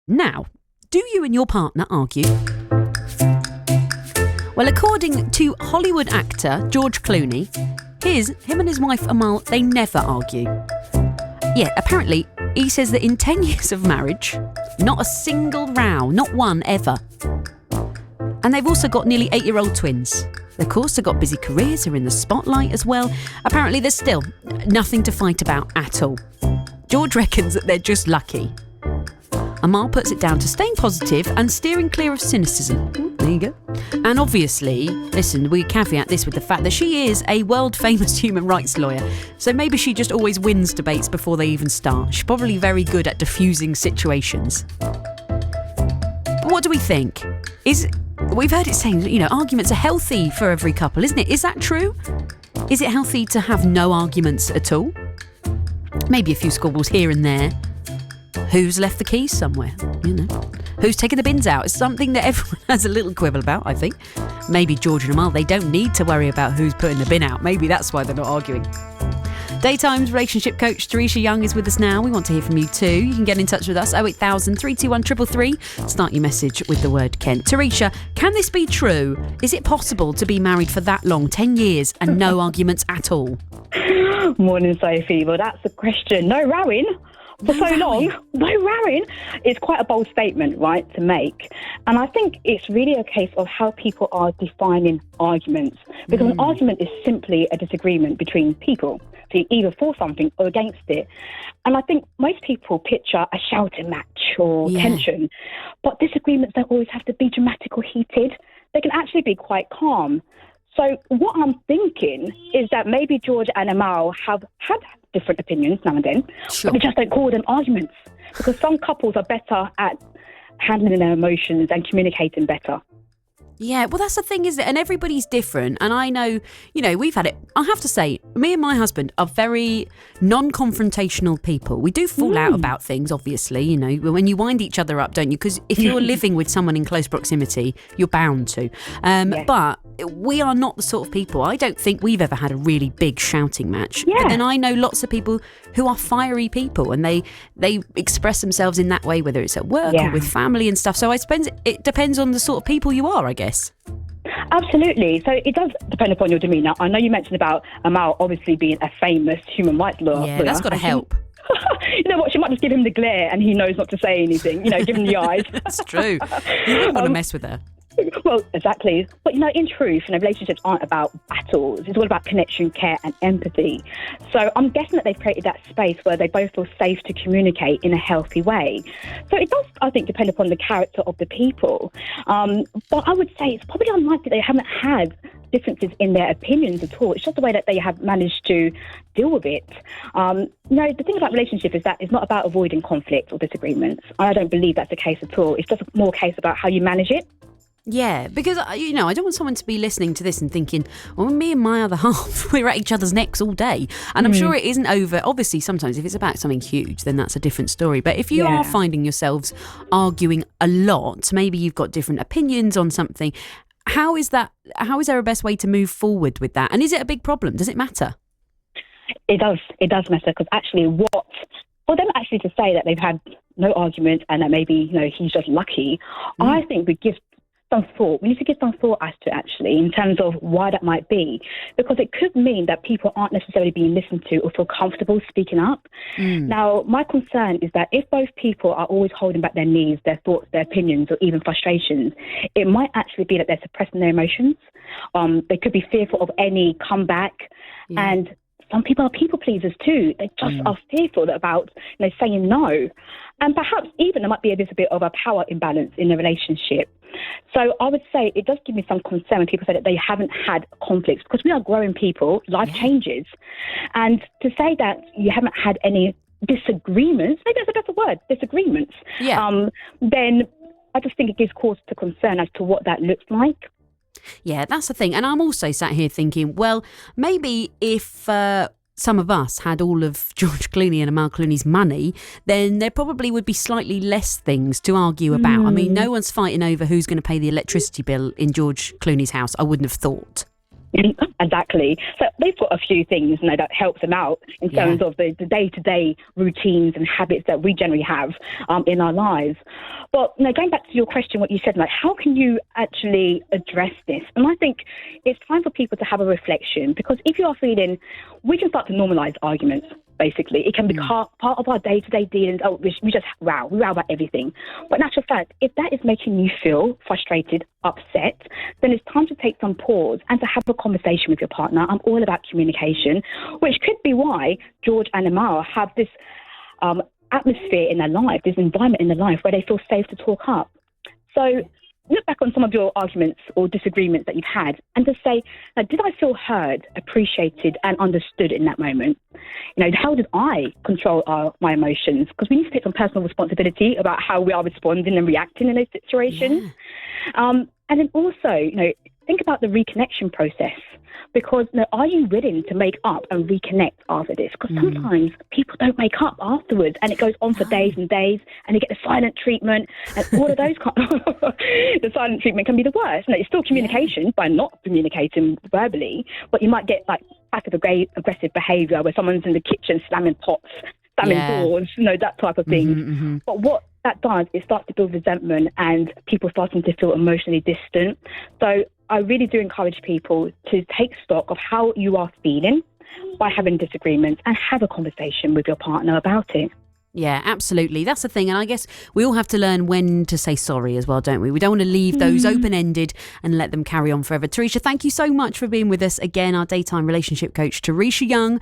Now, do you and your partner argue? Well, according to Hollywood actor George Clooney, him and his wife Amal, they never argue. Yeah, apparently, he says that in 10 years of marriage, not a single row, not one ever. And they've also got nearly 8-year-old twins. Of course, they've got busy careers, they're in the spotlight as well. Apparently, there's still nothing to fight about at all. George reckons that they're just lucky. Amal puts it down to staying positive and steering clear of cynicism. There you go. And obviously, listen, we caveat this with the fact that she is a world-famous human rights lawyer. So maybe she just always wins debates before they even start. She's probably very good at diffusing situations. But what do we think? We've heard it saying, arguments are healthy for every couple, isn't it? Is that true? Is it healthy to have no arguments at all? Maybe a few squabbles here and there. Who's left the keys somewhere? Who's taking the bins out? It's something that everyone has a little quibble about, I think. Maybe George and Amal, they don't need to worry about who's putting the bin out. Maybe that's why they're not arguing. Daytime's relationship coach Teresha Young is with us now. We want to hear from you too. You can get in touch with us 08000 321 333. Start your message with the word Kent. Teresha, can this be true? Is it possible to be married for that long, 10 years, and no arguments at all? Morning, Sophie. Well, that's the question. No rowing for so long. No rowing. It's quite a bold statement, right, to make. And I think it's really a case of how people are defining arguments. Because an argument is simply a disagreement between people. So you're either for something or against it. And I think most people picture a shouting match or tension. But disagreements don't always have to be dramatic or heated. They can actually be quite calm. So what I'm thinking is that maybe George and Amal have had different opinions now and then, but they just don't call them arguments, because some couples are better at handling their emotions and communicating better. Yeah, well, that's the thing, isn't it? And everybody's different. And I know, we've had it. I have to say, me and my husband are very non-confrontational people. We do fall out about things, obviously, when you wind each other up, don't you? Because if you're living with someone in close proximity, you're bound to. But we are not the sort of people, I don't think we've ever had a really big shouting match. Yeah. But then I know lots of people who are fiery people, and they express themselves in that way, whether it's at work or with family and stuff. So I suppose it depends on the sort of people you are, I guess. Absolutely. So it does depend upon your demeanour. I know you mentioned about Amal obviously being a famous human rights lawyer. Yeah, that's got to help. You know what? She might just give him the glare and he knows not to say anything. Give him the eyes. That's true. You wouldn't want to mess with her. Well, exactly. But, in truth, relationships aren't about battles. It's all about connection, care and empathy. So I'm guessing that they've created that space where they both feel safe to communicate in a healthy way. So it does, I think, depend upon the character of the people. But I would say it's probably unlikely they haven't had differences in their opinions at all. It's just the way that they have managed to deal with it. The thing about relationship is that it's not about avoiding conflict or disagreements. I don't believe that's the case at all. It's just more a case about how you manage it. Yeah, because, I don't want someone to be listening to this and thinking, well, me and my other half, we're at each other's necks all day. And I'm sure it isn't over. Obviously, sometimes if it's about something huge, then that's a different story. But if you are finding yourselves arguing a lot, maybe you've got different opinions on something, how is there a best way to move forward with that? And is it a big problem? Does it matter? It does matter, because actually for them actually to say that they've had no argument and that maybe, he's just lucky, I think we need to give some thought as to actually in terms of why that might be, because it could mean that people aren't necessarily being listened to or feel comfortable speaking up. Now, my concern is that if both people are always holding back their needs, their thoughts, their opinions, or even frustrations, it might actually be that they're suppressing their emotions. They could be fearful of any comeback, and some people are people pleasers too. They just are fearful about saying no. And perhaps even there might be a little bit of a power imbalance in the relationship. So I would say it does give me some concern when people say that they haven't had conflicts, because we are growing people, life changes. And to say that you haven't had any disagreements, maybe that's a better word, disagreements, then I just think it gives cause to concern as to what that looks like. Yeah, that's the thing. And I'm also sat here thinking, well, maybe if some of us had all of George Clooney and Amal Clooney's money, then there probably would be slightly less things to argue about. I mean, no one's fighting over who's going to pay the electricity bill in George Clooney's house, I wouldn't have thought. Exactly. So they've got a few things, that helps them out in terms of the day-to-day routines and habits that we generally have in our lives. But going back to your question, what you said, how can you actually address this? And I think it's time for people to have a reflection, because if you are feeling, we can start to normalize arguments. Basically, it can be part of our day-to-day dealings. Oh, we just row about everything. But in actual fact, if that is making you feel frustrated, upset, then it's time to take some pause and to have a conversation with your partner. I'm all about communication, which could be why George and Amal have this atmosphere in their life, this environment in their life where they feel safe to talk up. So look back on some of your arguments or disagreements that you've had and just say, did I feel heard, appreciated and understood in that moment? How did I control my emotions? Because we need to take some personal responsibility about how we are responding and reacting in those situations. And then also, think about the reconnection process. Because are you willing to make up and reconnect after this? Because sometimes people don't make up afterwards, and it goes on for days and days, and they get the silent treatment, and all of those the silent treatment can be the worst. It's still communication by not communicating verbally, but you might get passive aggressive behaviour where someone's in the kitchen slamming pots, slamming doors, that type of thing. But what that does, it starts to build resentment and people starting to feel emotionally distant. So I really do encourage people to take stock of how you are feeling by having disagreements and have a conversation with your partner about it. Yeah, absolutely. That's the thing. And I guess we all have to learn when to say sorry as well, don't we? We don't want to leave those open-ended and let them carry on forever. Teresha, thank you so much for being with us again, our daytime relationship coach, Teresha Young.